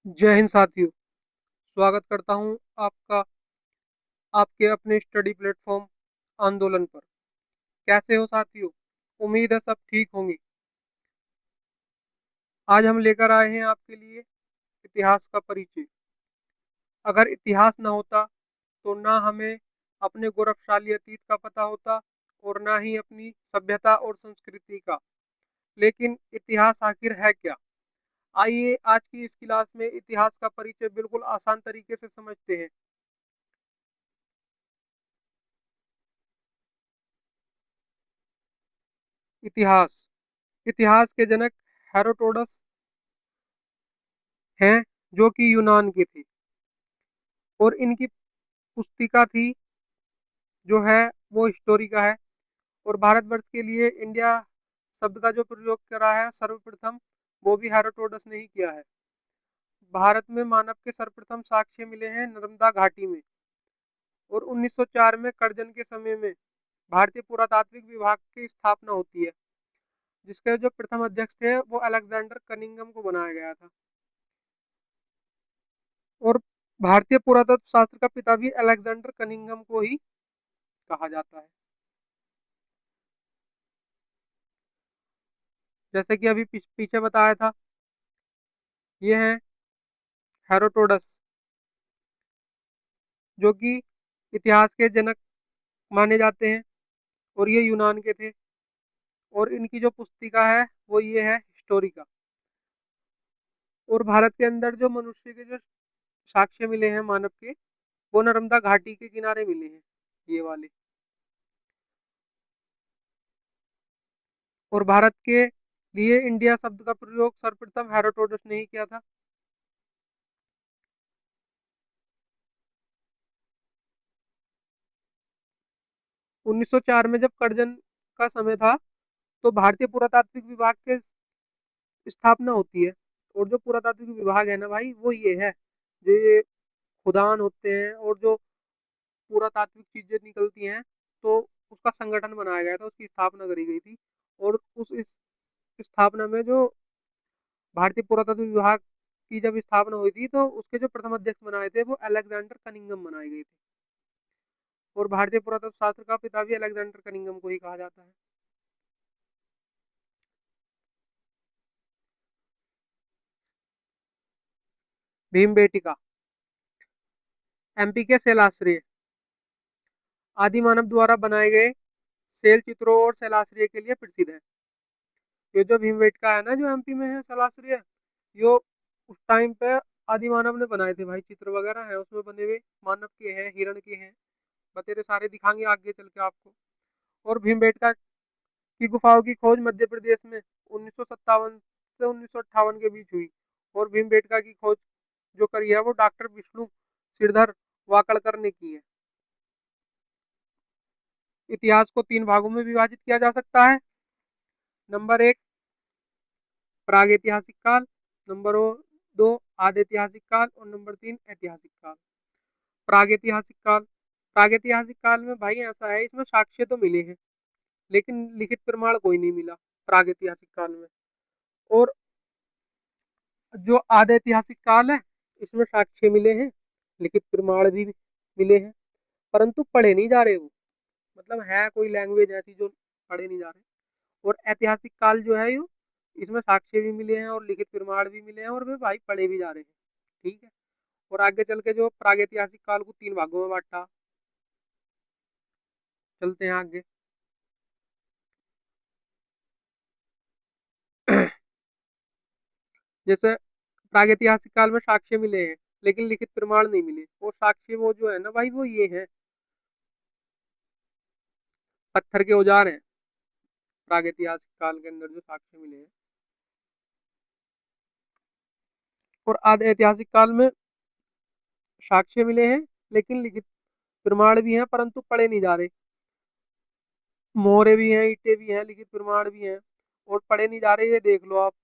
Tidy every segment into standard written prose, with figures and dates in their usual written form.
जय हिंद साथियों। स्वागत करता हूं आपका आपके अपने स्टडी प्लेटफॉर्म आंदोलन पर। कैसे हो साथियों? उम्मीद है सब ठीक होंगे। आज हम लेकर आए हैं आपके लिए इतिहास का परिचय। अगर इतिहास न होता तो ना हमें अपने गौरवशाली अतीत का पता होता और ना ही अपनी सभ्यता और संस्कृति का। लेकिन इतिहास आखिर है क्या? आइए आज की इस क्लास में इतिहास का परिचय बिल्कुल आसान तरीके से समझते हैं। इतिहास इतिहास के जनक हेरोडोटस हैं, जो कि यूनान के थे। और इनकी पुस्तिका थी जो है वो हिस्टोरी का है। और भारतवर्ष के लिए इंडिया शब्द का जो प्रयोग करा है सर्वप्रथम, वो भी हेरोडोटस ने ही किया है। भारत में मानव के सर्वप्रथम साक्ष्य मिले हैं नर्मदा घाटी में। और 1904 में कर्जन के समय में भारतीय पुरातात्विक विभाग की स्थापना होती है, जिसके जो प्रथम अध्यक्ष थे वो अलेक्जेंडर कनिंगम को बनाया गया था। और भारतीय पुरातत्व शास्त्र का पिता भी अलेक्जेंडर कनिंगम को ही कहा जाता है। जैसे कि अभी पीछे बताया था, ये हैं हेरोडोटस, जो कि इतिहास के जनक माने जाते हैं। और ये यूनान के थे। और इनकी जो पुस्तिका है वो ये है हिस्टोरिका। और भारत के अंदर जो मनुष्य के जो साक्ष्य मिले हैं मानव के, वो नर्मदा घाटी के किनारे मिले हैं, ये वाले। और भारत के लिए इंडिया शब्द का प्रयोग सर्वप्रथम हेरोडोटस ने ही किया था। 1904 में जब कर्जन का समय था, तो भारतीय पुरातात्विक विभाग के स्थापना होती है। और जो पुरातात्विक विभाग है ना भाई, वो ये है जो ये खुदान होते हैं और जो पुरातात्विक चीजें निकलती हैं, तो उसका संगठन बनाया गया था, उसकी स्थापना करी गई थी। और उस इस स्थापना में जो भारतीय पुरातत्व विभाग की जब स्थापना हुई थी, तो उसके जो प्रथम अध्यक्ष बनाए थे वो अलेक्जेंडर कनिंगम बनाए गए थे। और भारतीय पुरातत्व शास्त्र का पिता भी अलेक्जेंडर कनिंगम को ही कहा जाता है। भीमबेटिका एमपी के शैलाश्रय आदि मानव द्वारा बनाए गए शैल चित्रों और शैलाश्रय के लिए प्रसिद्ध है। ये जो भीमबेटका है ना, जो एमपी में है शैलाश्रय, यो उस टाइम पे आदि मानव ने बनाए थे भाई। चित्र वगैरह है उसमें बने हुए, मानव के हैं, हिरण के हैं, बतेरे सारे दिखाएंगे आगे चल के आपको। और भीमबेटका की गुफाओं की खोज मध्य प्रदेश में 1957 से 1958 के बीच हुई। और भीमबेटका की खोज जो करी है वो डॉक्टर विष्णु श्रीधर वाकड़कर ने की है। इतिहास को तीन भागों में विभाजित किया जा सकता है। नंबर एक, प्रागैतिहासिक काल। नंबर दो, आधे ऐतिहासिक काल। और नंबर तीन, ऐतिहासिक काल। प्रागैतिहासिक काल। प्रागैतिहासिक काल में भाई ऐसा है, इसमें साक्ष्य तो मिले हैं लेकिन लिखित प्रमाण कोई नहीं मिला प्रागैतिहासिक काल में। और जो आधे ऐतिहासिक काल है, इसमें साक्ष्य मिले हैं, लिखित प्रमाण भी मिले हैं, परंतु पढ़े नहीं जा रहे वो। मतलब है कोई लैंग्वेज ऐसी जो पढ़े नहीं जा रहे। और ऐतिहासिक काल जो है यो, इसमें साक्ष्य भी मिले हैं और लिखित प्रमाण भी मिले हैं और वे भाई पढ़े भी जा रहे हैं। ठीक है। और आगे चल के जो प्रागैतिहासिक काल को तीन भागों में बांटा, चलते हैं आगे। जैसे प्रागैतिहासिक काल में साक्ष्य मिले हैं लेकिन लिखित प्रमाण नहीं मिले। और साक्ष्य वो जो है ना भाई, वो ये है, पत्थर के औजार हैं। प्रागैतिहासिक काल के अंदर जो साक्ष्य मिले हैं। और आधे ऐतिहासिक काल में साक्ष्य मिले हैं लेकिन लिखित प्रमाण भी हैं, परंतु पढ़े नहीं जा रहे। मोहरे भी हैं, ईंटें भी हैं, लिखित प्रमाण भी हैं, और पढ़े नहीं जा रहे। ये देख लो आप,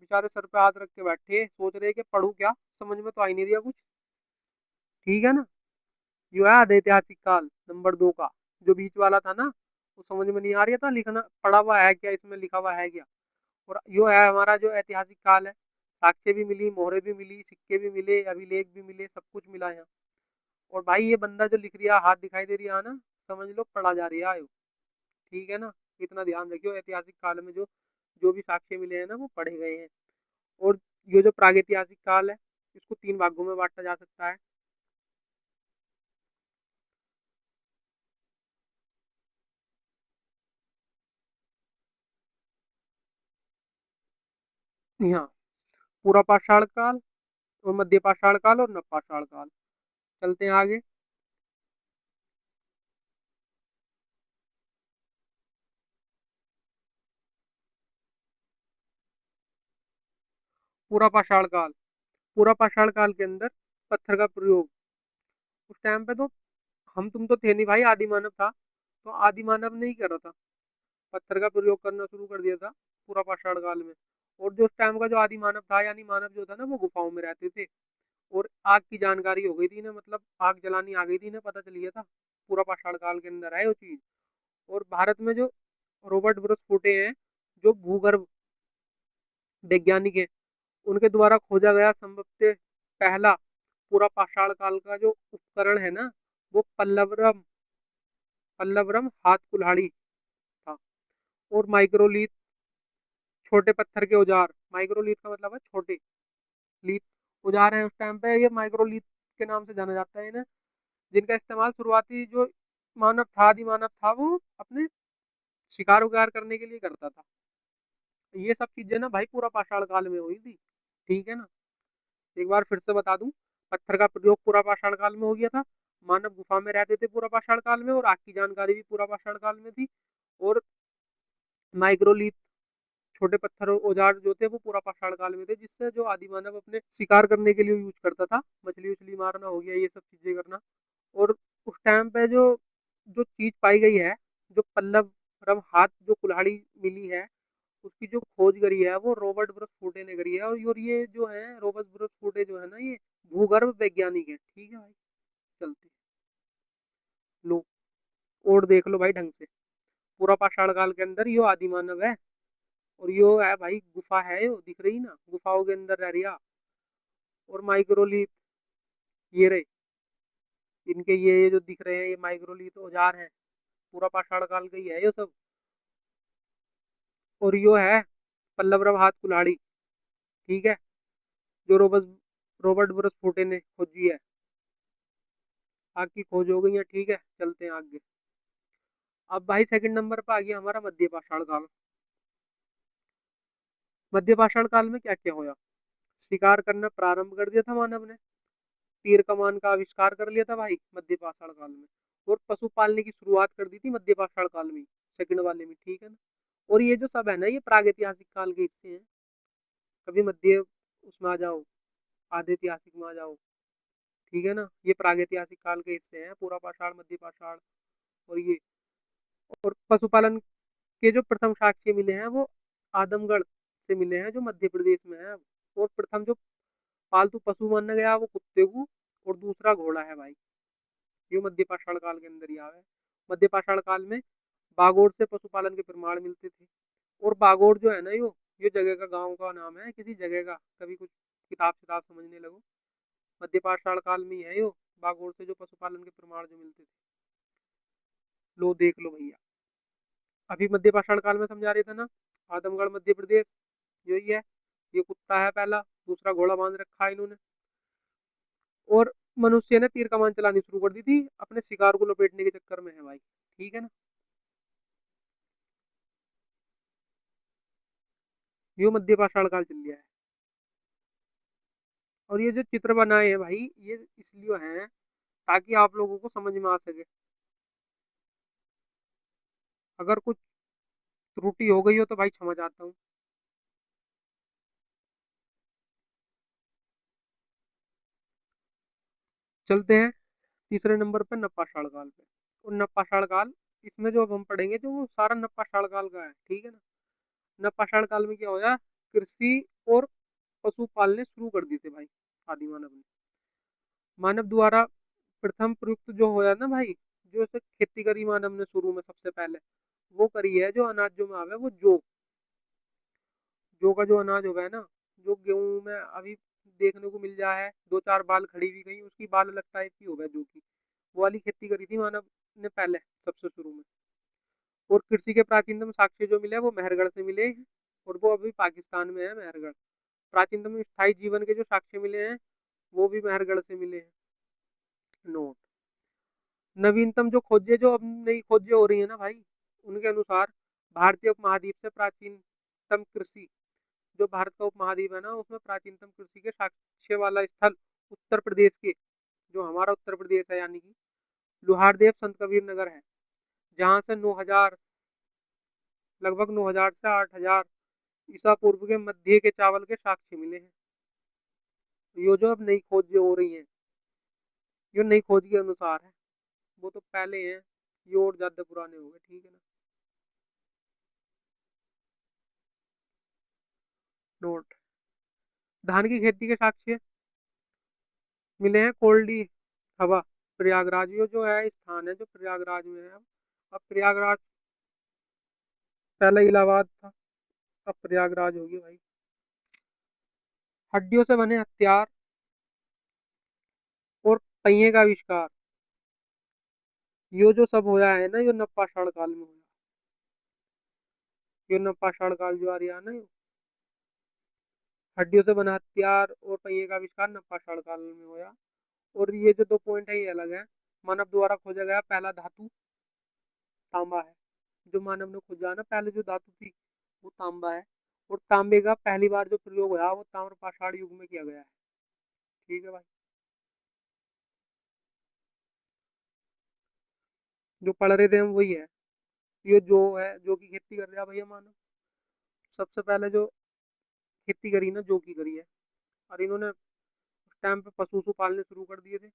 बेचारे सर पे हाथ रख के बैठे सोच रहे कि पढ़ू क्या, समझ में तो आ ही नहीं रहा कुछ। ठीक है ना। जो है आधे ऐतिहासिक काल नंबर दो का, जो बीच वाला था ना, वो समझ में नहीं आ रहा था लिखना, पढ़ा हुआ है क्या, इसमें लिखा हुआ है क्या। और यो है हमारा जो ऐतिहासिक काल है, साक्ष्य भी मिली, मोहरें भी मिली, सिक्के भी मिले, अभिलेख भी मिले, सब कुछ मिला यहाँ। और भाई ये बंदा जो लिख रहा, हाथ दिखाई दे रही है ना, समझ लो पढ़ा जा रही है आयो। ठीक है ना, इतना ध्यान रखियो, ऐतिहासिक काल में जो जो भी साक्ष्य मिले हैं ना, वो पढ़े गए हैं। और ये जो प्रागैतिहासिक काल है, इसको 3 भागों में बांटा जा सकता है। यहाँ पूरा पाषाण काल और मध्य पाषाण काल और नवपाषाण काल। चलते हैं आगे। पूरा पाषाण काल। पूरा पाषाण काल के अंदर पत्थर का प्रयोग, उस टाइम पे तो हम तुम तो थे नहीं भाई, आदि मानव था, तो आदि मानव ने ही करा था, पत्थर का प्रयोग करना शुरू कर दिया था पूरा पाषाण काल में। और जो उस टाइम का जो आदि मानव था, यानी मानव जो था ना, वो गुफाओं में रहते थे। और आग की जानकारी हो गई थी ना, मतलब आग जलानी आ गई थी ना, पता चल गया था पूरा पाषाण काल के अंदर है वो चीज। और भारत में जो रॉबर्ट ब्रुस फूटे हैं, जो भूगर्भ वैज्ञानिक है, उनके द्वारा खोजा गया संभवतः पहला पूरा पाषाण काल का जो उपकरण है ना, वो पल्लवरम हाथ कुल्हाड़ी था। और माइक्रोलीथ, छोटे पत्थर के औजार, माइक्रोलीथ का मतलब है छोटे, लीथ औजार है उस टाइम पे, ये माइक्रोलीथ के नाम से जाना जाता है इन्हें, जिनका इस्तेमाल शुरुआती जो मानव था, आदि मानव था, वो अपने शिकार उगार करने के लिए करता था। ये सब चीजें ना भाई पूरा पाषाण काल में हुई थी। ठीक है ना, एक बार फिर से बता दूं, पत्थर का प्रयोग पूरा पाषाण काल में हो गया था, मानव गुफा में रहते थे पूरा पाषाण काल में, और आग की जानकारी भी पूरा पाषाण काल में थी। और माइक्रोलीथ, छोटे पत्थर औजार जो थे, वो पूरा पाषाण काल में थे, जिससे जो आदि मानव अपने शिकार करने के लिए यूज करता था, मछली उछली मारना हो गया, ये सब चीजें करना। और उस टाइम पे जो जो चीज पाई गई है, जो पल्लव रम हाथ जो कुल्हाड़ी मिली है, उसकी जो खोज करी है वो रॉबर्ट ब्रस फूटे ने करी है। और ये जो है रॉबर्ट ब्रस फूटे जो है ना, ये भूगर्भ वैज्ञानिक है। ठीक है भाई, चलते लो और देख लो भाई ढंग से। पूरा पाषाण काल के अंदर यो आदि मानव है, और यो है भाई गुफा है, यो दिख रही ना, गुफाओं के अंदर रह रिया। और माइक्रोलीथ ये रहे, इनके ये जो दिख रहे हैं, ये माइक्रोलीथ औजार हैं, पूरा पाषाण काल का ही है ये सब। और यो है पल्लव हाथ कुल्हाड़ी। ठीक है, जो रॉबर्ट ब्रस फूटे ने खोजी है। आग की खोज हो गई है। ठीक है, चलते हैं आगे। अब भाई सेकंड नंबर पर आ गया हमारा मध्य पाषाण काल। मध्य पाषाण काल में क्या क्या होया? शिकार करना प्रारंभ कर दिया था मानव ने, तीर कमान का आविष्कार कर लिया था भाई मध्य पाषाण काल में। और पशु पालने की शुरुआत कर दी थी मध्य पाषाण काल में, सेकंड वाले में। ठीक है ना, और ये जो सब है ना, ये प्रागैतिहासिक काल के हिस्से हैं। कभी मध्य उसमें आ जाओ, आधे ऐतिहासिक में आ जाओ। ठीक है ना, ये प्रागैतिहासिक काल के हिस्से हैं, पूरा पाषाण, मध्य पाषाण और ये। और पशुपालन के जो प्रथम साक्ष्य मिले हैं, वो आदमगढ़ से मिले हैं, जो मध्य प्रदेश में है। और प्रथम जो पालतू पशु माना गया वो कुत्ते को, और दूसरा घोड़ा है भाई। ये मध्य पाषाण काल के अंदर ही आवे। मध्य पाषाण काल में बागोड़ से पशुपालन के प्रमाण मिलते थे। और बागोड़ जो है ना, यो जगह का, गांव का नाम है किसी जगह का, कभी कुछ किताब किताब समझने लगो। मध्य पाषाण काल में ही है यो, बागोड़ से जो पशुपालन के प्रमाण जो मिलते थे। लो देख लो भैया, अभी मध्य पाषाण काल में समझा रहे थे ना, आदमगढ़ मध्य प्रदेश, यही है। ये कुत्ता है पहला, दूसरा घोड़ा बांध रखा है इन्होंने। और मनुष्य ने तीर कमान चलानी शुरू कर दी थी, अपने शिकार को लपेटने के चक्कर में है भाई। ठीक है ना, यो मध्य पाषाण काल चल गया है। और ये जो चित्र बनाए हैं भाई, ये इसलिए हैं ताकि आप लोगों को समझ में आ सके। अगर कुछ त्रुटि हो गई हो तो भाई क्षमा चाहता हूँ। चलते हैं तीसरे नंबर पे, नवपाषाण काल पे। और नवपाषाण काल, इसमें जो अब हम पढ़ेंगे, जो वो सारा नवपाषाण काल का है। ठीक है ना, नवपाषाण काल में क्या होया, कृषि और पशु पालने शुरू कर दिए थे भाई आदि मानव ने। मानव द्वारा प्रथम प्रयुक्त जो होया ना भाई, जो से खेती करी मानव ने शुरू में सबसे पहले, वो करी है जो अनाज जो में आवे, वो जौ, जौ का जो अनाज होगा है ना, जो गेहूं में अभी देखने को मिल जाए है, दो चार बाल खड़ी हुई गई, उसकी बाल अलग टाइप की हो गया, जो की वो वाली खेती करी थी मानव ने पहले सबसे शुरू में। और कृषि के प्राचीनतम साक्ष्य जो मिले वो मेहरगढ़ से मिले हैं, और वो अभी पाकिस्तान में है मेहरगढ़। प्राचीनतम स्थायी जीवन के जो साक्ष्य मिले हैं वो भी मेहरगढ़ से मिले हैं। नोट, नवीनतम जो खोजें जो अब नई खोजें हो रही है ना भाई, उनके अनुसार भारतीय उपमहाद्वीप से प्राचीनतम कृषि, जो भारत का उपमहाद्वीप है ना, उसमें प्राचीनतम कृषि के साक्ष्य वाला स्थल उत्तर प्रदेश के, जो हमारा उत्तर प्रदेश है यानी कि लोहारदेव संत कबीर नगर है, जहाँ से 9,000, लगभग 9,000 से 8,000 ईसा पूर्व के मध्य के चावल के साक्ष्य मिले हैं। ये जो अब नई खोज जो हो रही है, ये नई खोज के अनुसार है, वो तो पहले हैं, ये और ज्यादा पुराने हो गए, ठीक है ना। नोट, धान की खेती के साक्ष्य मिले हैं कोल्डी हवा प्रयागराज, ये जो है स्थान है जो प्रयागराज में है। अब प्रयागराज पहले इलाहाबाद था, अब प्रयागराज होगी भाई। हड्डियों से बने हथियार और पहिए का आविष्कार, ये जो सब होया है ना, ये नप्पाषाढ़ काल में होया। ये नप्पाषाढ़ काल जो आ रही है ना, हड्डियों से बना हथियार और पहिए का आविष्कार नप्पाषाढ़ काल में होया। और ये जो दो पॉइंट है ये अलग है। मानव द्वारा खोजा गया पहला धातु तांबा है, जो मानव ने खोजा ना पहले जो धातु थी वो तांबा है। और तांबे का पहली बार जो प्रयोग हुआ वो ताम्रपाषाण युग में किया गया है, ठीक है भाई। जो पढ़ रहे थे हम वही है। ये जो है जो की खेती कर रहा है भैया मानव, सबसे पहले जो खेती करी ना जो की करी है, और इन्होंने उस टाइम पे पशु वसु पालने शुरू कर दिए थे।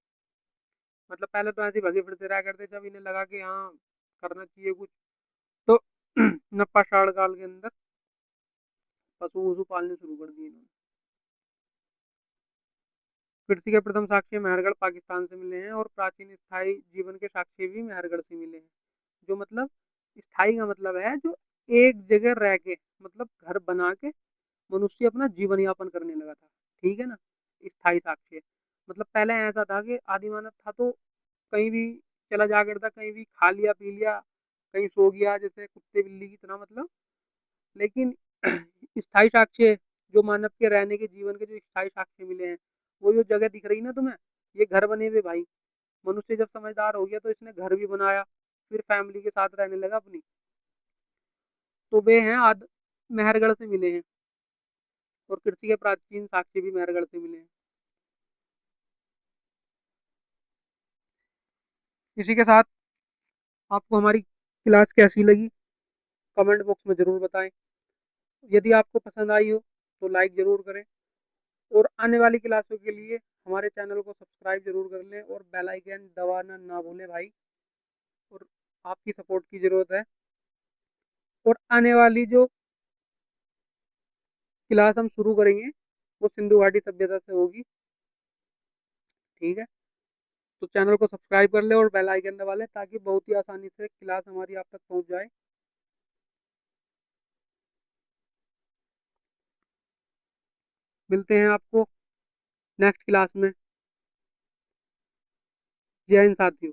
मतलब पहले तो ऐसे ही भगे फिरते रहा करते, जब इन्हें लगा कि हाँ करना चाहिए कुछ, तो नप्पाषाढ़ काल के अंदर पशु वसु पालने शुरू कर दिए इन्होंने। कृषि के प्रथम साक्ष्य मेहरगढ़ पाकिस्तान से मिले हैं, और प्राचीन स्थायी जीवन के साक्ष्य भी मेहरगढ़ से मिले हैं। जो मतलब स्थायी का मतलब है जो एक जगह रह के, मतलब घर बना के मनुष्य अपना जीवन यापन करने लगा था, ठीक है ना। स्थायी साक्ष्य मतलब पहले ऐसा था कि आदि मानव था तो कहीं भी चला जा करता, कहीं भी खा लिया पी लिया, कहीं सो गया जैसे कुत्ते बिल्ली की तरह, मतलब। लेकिन स्थायी साक्ष्य जो मानव के रहने के जीवन के जो स्थायी साक्ष्य मिले हैं, वो जो जगह दिख रही ना तुम्हें, ये घर बने हुए भाई। मनुष्य जब समझदार हो गया तो इसने घर भी बनाया, फिर फैमिली के साथ रहने लगा अपनी। तो वे हैं आद मेहरगढ़ से मिले हैं, और कृषि के प्राचीन साक्ष्य भी मेहरगढ़ से मिले हैं। इसी के साथ आपको हमारी क्लास कैसी लगी कमेंट बॉक्स में जरूर बताएं। यदि आपको पसंद आई हो तो लाइक जरूर करें, और आने वाली क्लासों के लिए हमारे चैनल को सब्सक्राइब जरूर कर लें, और बेल आइकन दबाना ना भूलें भाई। और आपकी सपोर्ट की ज़रूरत है। और आने वाली जो क्लास हम शुरू करेंगे वो सिंधु घाटी सभ्यता से होगी, ठीक है। तो चैनल को सब्सक्राइब कर ले और बेल आइकन दबा लें, ताकि बहुत ही आसानी से क्लास हमारी आप तक पहुंच जाए। मिलते हैं आपको नेक्स्ट क्लास में। जय हिंद साथियों।